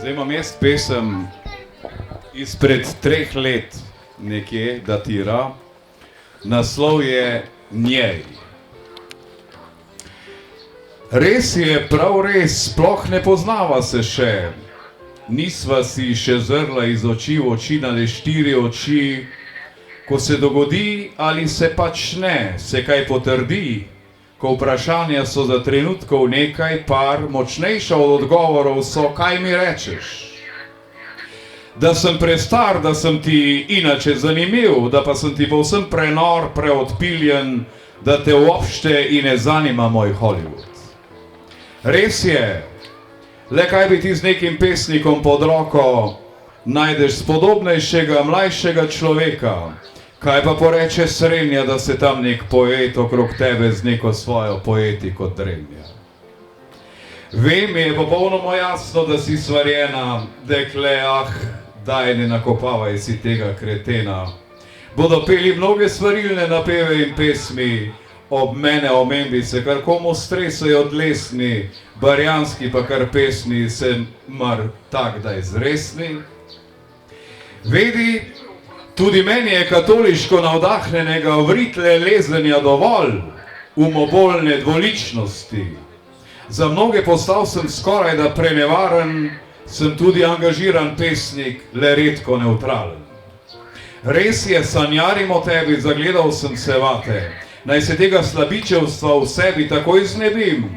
Zdaj imam jaz pesem izpred 3 let nekje datira. Naslov je Njej. Res je, prav res, sploh ne poznava se še. Nisva si še zrla iz oči v oči na le 4 oči. Ko se dogodi ali se pač ne, se kaj potrdi. Ko vprašanja so za trenutkov nekaj par, močnejša od odgovorov so, kaj mi rečeš. Da sem prestar, da sem ti inače zanimiv, da pa sem ti povsem prenor, preodpiljen, da te uopšte in ne zanima moj Hollywood. Res je, le kaj bi ti z nekim pesnikom pod roko, najdeš spodobnejšega, mlajšega človeka. Kaj pa poreče srenja, da se tam nek poet okrog tebe z neko svojo poetiko drenja. Vem, je popolnoma jasno, da si svarjena, dekle, daj ne nakopavaj si tega kretena. Bodo peli mnoge svarilne napeve in pesmi, ob mene omembi se kar komu stresajo dlesni, barjanski pa kar pesni se mar tak daj zresni. Vedi, tudi meni je katoliško navdahnenega vritle lezenja dovolj, umobolne dvoličnosti. Za mnoge postal sem skoraj da prenevaren, sem tudi angažiran pesnik, le redko nevtralen. Res je, sanjarim o tebi, zagledal sem se vate, naj se tega slabičevstva v sebi takoj znebim.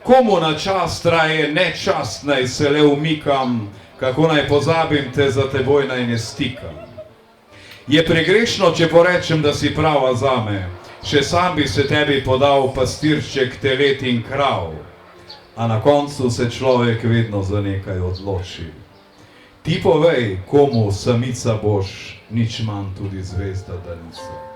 Komu na čast traje nečast, naj se le umikam, kako naj pozabim te, za teboj naj ne stikam. Je pregrešno, če porečem, da si prava zame, še sam bi se tebi podal pastirček telet in krav, a na koncu se človek vedno za nekaj odloči. Ti povej, komu samica boš, nič manj tudi zvezda, da nisi.